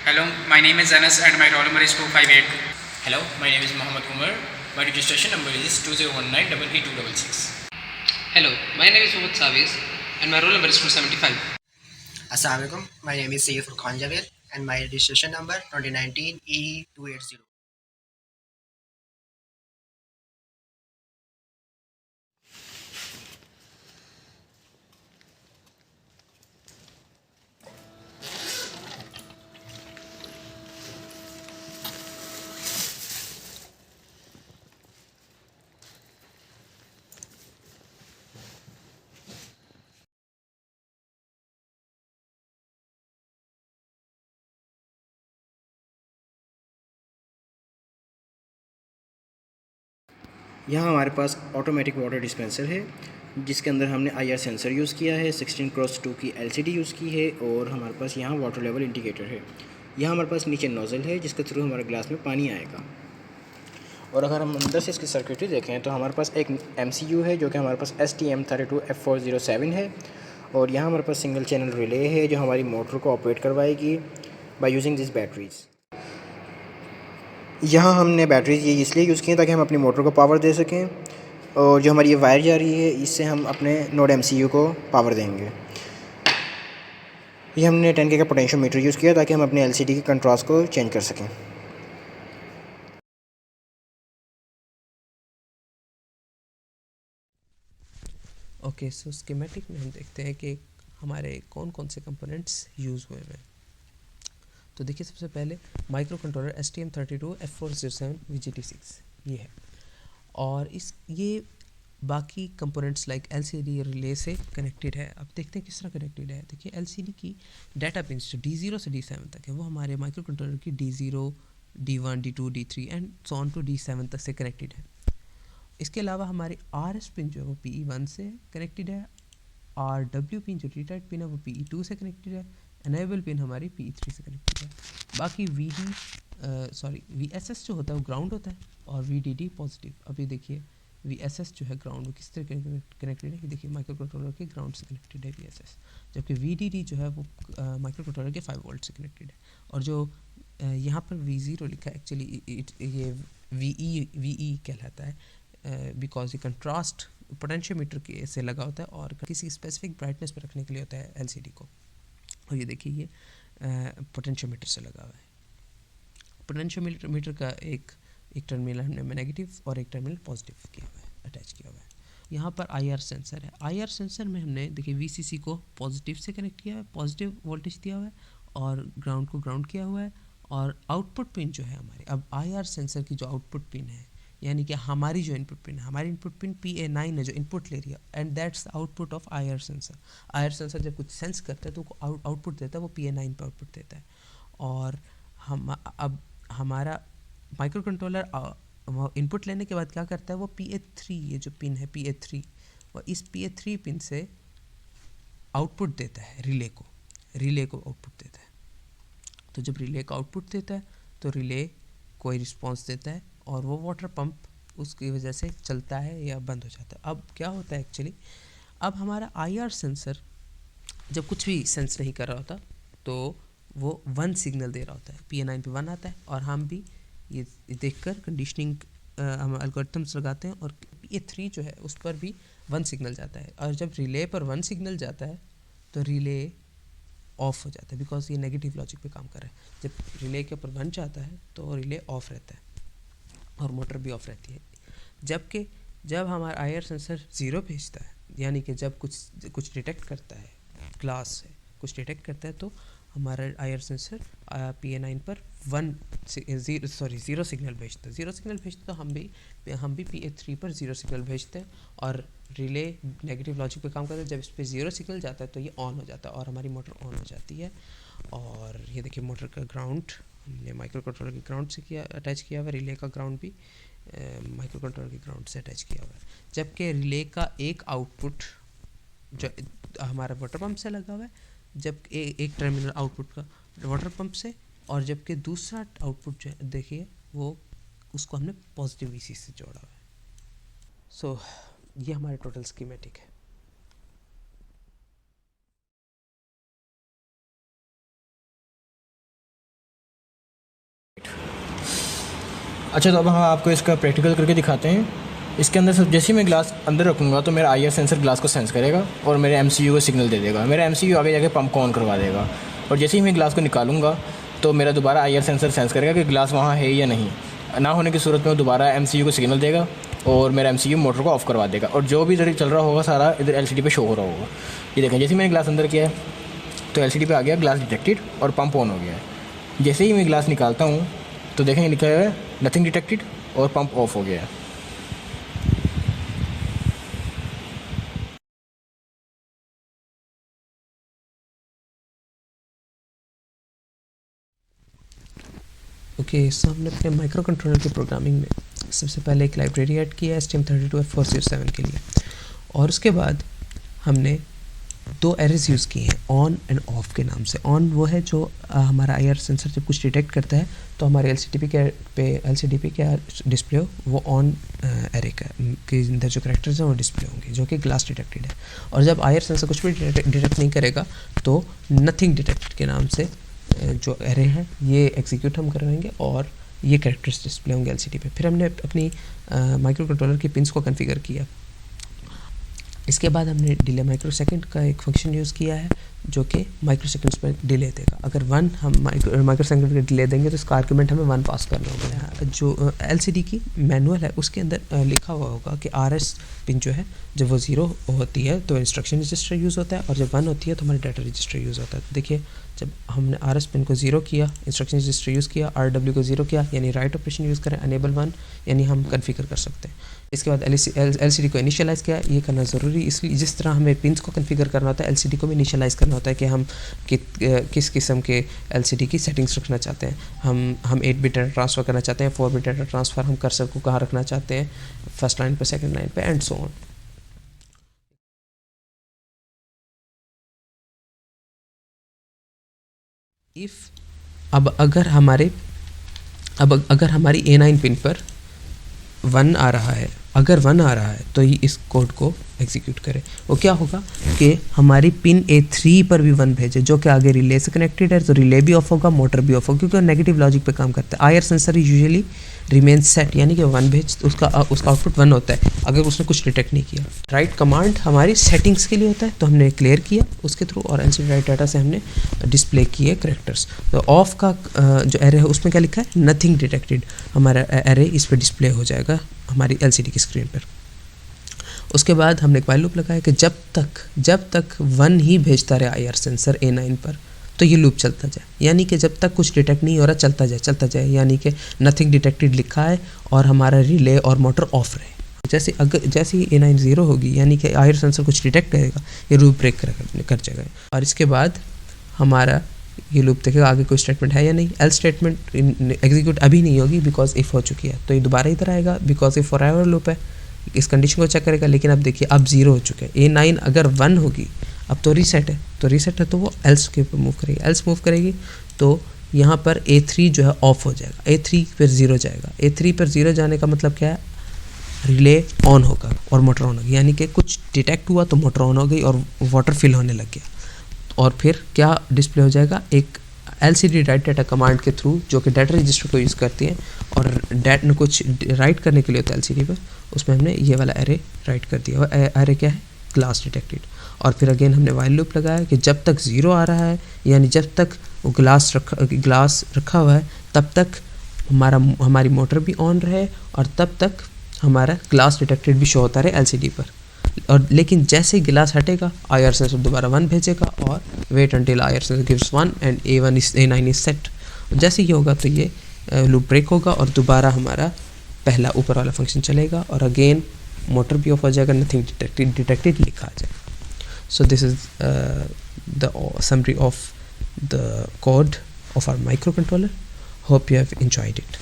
Hello, my name is Anas and my roll number is 258. Hello, my name is Muhammad Kumar. My registration number is 2019-8266. Hello, my name is Mohammad Saviz and my roll number is 275. Assalamualaikum. My name is Sayyid Furqan Javed and my registration number 2019 E280. यहाँ हमारे पास automatic water dispenser है जिसके अंदर हमने IR sensor use किया है, 16x2 की LCD use की है और हमारे पास यहाँ वाटर लेवल इंडिकेटर है। यहाँ हमारे पास नीचे नोज़ल है जिसके थ्रू हमारे ग्लास में पानी आएगा। और अगर हम अंदर से इसकी सर्किटरी देखें तो हमारे पास एक MCU है जो कि हमारे पास STM32F407 है और यहाँ हमारे पास सिंगल चैनल रिले है जो हमारी मोटर को ऑपरेट करवाएगी बाय यूजिंग दिस बैटरीज़। यहाँ हमने बैटरीज ये इसलिए यूज़ की हैं ताकि हम अपनी मोटर को पावर दे सकें और जो हमारी ये वायर जा रही है इससे हम अपने नोड MCU को पावर देंगे। ये हमने 10K का पोटेंशियोमीटर यूज़ किया ताकि हम अपने LCD के कंट्रास्ट को चेंज कर सकें। ओके, सो स्कीमेटिक में हम देखते हैं कि हमारे कौन कौन से कंपोनेंट्स यूज़ हुए हैं। तो देखिए, सबसे पहले माइक्रो कंट्रोलर STM32F407 VGT6 ये है और ये बाकी कंपोनेंट्स लाइक LCD रिले से कनेक्टेड है। अब देखते हैं किस तरह कनेक्टेड है। देखिए, LCD की डाटा पिन्स जो D0 से D7 तक है वो हमारे माइक्रो कंट्रोलर की D0, D1, D2, D3 and so on to D7 तक से कनेक्टेड है। इसके अलावा हमारी RS पिन जो है वो PE1 से कनेक्टेड है, RW पिन जो रीटाइट पिन है वो PE2 से कनेक्टेड है, एनेबल पिन हमारी PE3 से कनेक्टेड है। बाकी VSS जो होता है वो ग्राउंड होता है और VDD पॉजिटिव। अभी देखिए VSS जो है ग्राउंड, वो किस तरह कनेक्टेड है कि देखिए माइक्रो कंट्रोलर के ग्राउंड से कनेक्टेड है VSS, जबकि VDD जो है वो माइक्रो कंट्रोलर के 5 वोल्ट से कनेक्टेड है। और जो यहाँ पर V0 लिखा है एक्चुअली ये VE कहलाता है बिकॉज ये कंट्रास्ट पोटेंशियोमीटर के से लगा होता है और किसी स्पेसिफिक ब्राइटनेस पर रखने के लिए होता है LCD को। और ये देखिए ये पोटेंशियोमीटर से लगा हुआ है। पोटेंशियोमीटर का एक टर्मिनल हमने नेगेटिव और एक टर्मिनल पॉजिटिव किया हुआ है, अटैच किया हुआ है। यहाँ पर IR सेंसर है। IR सेंसर में हमने देखिए VCC को पॉजिटिव से कनेक्ट किया है, पॉजिटिव वोल्टेज दिया हुआ है और ग्राउंड को ग्राउंड किया हुआ है। और आउटपुट पिन जो है हमारी, अब IR सेंसर की जो आउटपुट पिन है यानी कि हमारी जो इनपुट पिन है, हमारी इनपुट पिन PA9 है जो इनपुट ले रही है and that's output of IR sensor. IR sensor जब कुछ सेंस करता है तो आउटपुट देता है, वो PA9 पे आउटपुट देता है। और अब हमारा माइक्रो कंट्रोलर इनपुट लेने के बाद क्या करता है, वो PA3 ये जो पिन है PA3, वो इस PA3 पिन से आउटपुट देता है रिले को आउटपुट देता है। तो जब रिले को आउटपुट देता है तो रिले कोई रिस्पॉन्स देता है और वो वाटर पंप उसकी वजह से चलता है या बंद हो जाता है। अब क्या होता है एक्चुअली, अब हमारा IR सेंसर जब कुछ भी सेंस नहीं कर रहा होता तो वो 1 सिग्नल दे रहा होता है, PA9 पे 1 आता है और हम भी ये देखकर कंडीशनिंग हम एल्गोरिथम्स लगाते हैं और PA3 जो है उस पर भी 1 सिग्नल जाता है। और जब रिले पर 1 सिग्नल जाता है तो रिले ऑफ हो जाता है बिकॉज ये नेगेटिव लॉजिक पे काम कर रहा है। जब रिले के ऊपर 1 जाता है तो रिले ऑफ रहता है और मोटर भी ऑफ रहती है। जबकि जब हमारा IR सेंसर 0 भेजता है यानी कि जब कुछ डिटेक्ट करता है, ग्लास से कुछ डिटेक्ट करता है, तो हमारा IR सेंसर PA9 पर 0 सिग्नल भेजता है। 0 सिग्नल भेजता तो हम भी PA3 पर 0 सिग्नल भेजते हैं और रिले नेगेटिव लॉजिक पे काम करता है। जब इस पर 0 सिग्नल जाता है तो ये ऑन हो जाता है और हमारी मोटर ऑन हो जाती है। और ये देखिए मोटर का ग्राउंड हमने माइक्रो कंट्रोलर के ग्राउंड से अटैच किया हुआ है, रिले का ग्राउंड भी माइक्रो कंट्रोलर के ग्राउंड से अटैच किया हुआ है। जबकि रिले का एक आउटपुट जो हमारा वाटर पंप से लगा हुआ है, जब एक टर्मिनल आउटपुट का वाटर पंप से, और जबकि दूसरा आउटपुट जो है देखिए वो उसको हमने पॉजिटिव VCC से जोड़ा हुआ है। सो ये हमारे टोटल स्कीमेटिक है। अच्छा, तो अब हम आपको इसका प्रैक्टिकल करके दिखाते हैं। इसके अंदर से जैसे ही मैं ग्लास अंदर रखूँगा तो मेरा IR सेंसर ग्लास को सेंस करेगा और मेरे MCU को सिग्नल दे देगा। मेरा MCU आगे जाके पंप को ऑन करवा देगा, और जैसे ही मैं ग्लास को निकालूंगा तो मेरा दोबारा IR सेंसर सेंस करेगा कि ग्लास वहाँ है या नहीं। ना होने की सूरत में वो दोबारा MCU को सिग्नल देगा और मेरा MCU मोटर को ऑफ़ करवा देगा, और जो भी इधर चल रहा होगा सारा इधर LCD पे शो हो रहा होगा। ये देखें, जैसे ही मैंने ग्लास अंदर किया है तो LCD पे आ गया ग्लास डिटेक्टेड और पंप ऑन हो गया है। जैसे ही मैं ग्लास निकालता हूँ तो देखेंगे लिखा है नथिंग डिटेक्टेड और पंप ऑफ हो गया है। ओके, सो हमने अपने माइक्रो कंट्रोलर की प्रोग्रामिंग में सबसे पहले एक लाइब्रेरी ऐड किया है STM32F407 के लिए, और उसके बाद हमने दो एरेज यूज़ किए हैं ऑन एंड ऑफ के नाम से। ऑन वो है जो हमारा IR सेंसर जब कुछ डिटेक्ट करता है तो हमारे LCD पे क्या डिस्प्ले हो, वो ऑन एरे का के अंदर जो कैरेक्टर्स हैं वो डिस्प्ले होंगे जो कि ग्लास डिटेक्टेड है। और जब IR सेंसर कुछ भी डिटेक्ट नहीं करेगा तो नथिंग डिटेक्टेड के नाम से जो एरे है ये एग्जीक्यूट हम करवाएंगे और ये कैरेक्टर्स डिस्प्ले होंगे LCD पे। फिर हमने अपनी माइक्रो कंट्रोलर की पिंस को कॉन्फ़िगर किया। इसके बाद हमने डिले माइक्रोसेकंड का एक फंक्शन यूज़ किया है जो कि माइक्रोसेकंड्स में डिले देगा। अगर 1 हम माइक्रोसेकंड का डिले देंगे तो इसका आर्गुमेंट हमें 1 पास करना होगा। जो LCD की मैनुअल है उसके अंदर लिखा हुआ होगा कि RS पिन जो है जब वो 0 होती है तो इंस्ट्रक्शन रजिस्टर यूज़ होता है, और जब 1 होती है तो हमारा डाटा रजिस्टर यूज़ होता है। तो देखिए, जब हमने RS पिन को 0 किया, इंस्ट्रक्शन रजिस्टर यूज़ किया, RW को 0 किया यानी राइट ऑपरेशन यूज़ करें, अनेबल 1 यानी हम कन्फिगर कर सकते हैं। इसके बाद LCD को इनिशियलाइज़ किया। ये करना ज़रूरी इसलिए जिस तरह हमें पिंस को कॉन्फ़िगर करना होता है LCD को भी इनिशियलाइज़ करना होता है कि हम किस किस्म के LCD की सेटिंग्स रखना चाहते हैं। हम 8 बिट डाटा ट्रांसफ़र करना चाहते हैं, 4 बिट डाटा ट्रांसफ़र हम कर्सर को कहाँ रखना चाहते हैं, फर्स्ट लाइन पे, सेकंड लाइन पे, एंड सो ऑन। अगर हमारी A9 पिन पर 1 आ रहा है, अगर 1 आ रहा है तो ये इस कोड को एग्जीक्यूट करे। वो क्या होगा कि हमारी पिन A3 पर भी 1 भेजे जो कि आगे रिले से कनेक्टेड है, तो रिले भी ऑफ होगा, मोटर भी ऑफ होगा, क्योंकि वो नेगेटिव लॉजिक पे काम करता है। IR sensor usually remain set, यानी कि 1 भेज उसका आउटपुट 1 होता है अगर उसने कुछ डिटेक्ट नहीं किया। राइट कमांड हमारी सेटिंग्स के लिए होता है, तो हमने क्लियर किया उसके थ्रू, और LCD राइट डाटा से हमने डिस्प्ले किए करेक्टर्स। तो ऑफ का जो एरे है उसमें क्या लिखा है, नथिंग डिटेक्टेड। हमारा एरे इस पर डिस्प्ले हो जाएगा हमारी LCD की स्क्रीन पर। उसके बाद हमने एक वाइल लूप लगाया कि जब तक 1 ही भेजता रहे IR सेंसर A9 पर तो ये लूप चलता जाए, यानी कि जब तक कुछ डिटेक्ट नहीं हो रहा चलता जाए, यानी कि नथिंग डिटेक्टेड लिखा है और हमारा रिले और मोटर ऑफ रहे। जैसे ही A9 0 होगी यानी कि IR सेंसर कुछ डिटेक्ट करेगा, ये लूप ब्रेक कर जाएगा। और इसके बाद हमारा ये लूप देखेगा आगे कोई स्टेटमेंट है या नहीं। एल्स स्टेटमेंट एग्जीक्यूट अभी नहीं होगी बिकॉज इफ़ हो चुकी है, तो ये दोबारा इधर आएगा बिकॉज इफ फॉरएवर लूप है, इस कंडीशन को चेक करेगा। लेकिन अब देखिए अब 0 हो चुके हैं। A9 अगर 1 होगी अब तो रीसेट है तो वो एल्स के ऊपर मूव करेगी। एल्स मूव करेगी तो यहाँ पर A3 जो है ऑफ हो जाएगा, A3 पर 0 जाएगा। A3 पर 0 जाने का मतलब क्या है, रिले ऑन होगा और मोटर ऑन होगी, यानी कि कुछ डिटेक्ट हुआ तो मोटर ऑन हो गई और वाटर फिल होने लग गया। और फिर क्या डिस्प्ले हो जाएगा, एक LCD राइट डाटा कमांड के थ्रू जो कि डाटा रजिस्टर को यूज़ करती है, और डाटा कुछ राइट करने के लिए होता है LCD पर, उसमें हमने ये वाला एरे राइट कर दिया। और एरे क्या है, ग्लास डिटेक्टेड। और फिर अगेन हमने वाइल लूप लगाया कि जब तक 0 आ रहा है, यानी जब तक वो ग्लास रखा हुआ है तब तक हमारी मोटर भी ऑन रहे और तब तक हमारा ग्लास डिटेक्टेड भी शो होता रहे LCD पर। और लेकिन जैसे ही गिलास हटेगा IR सेंसर दोबारा 1 भेजेगा और wait until IR sensor gives 1 and A9 is set. जैसे ये होगा तो ये लूप ब्रेक होगा और दोबारा हमारा पहला ऊपर वाला फंक्शन चलेगा और अगेन मोटर भी ऑफ हो जाएगा, नथिंग डिटेक्टेड लिखा आ जाएगा। So this is the summary of the code of our microcontroller. Hope you have enjoyed it.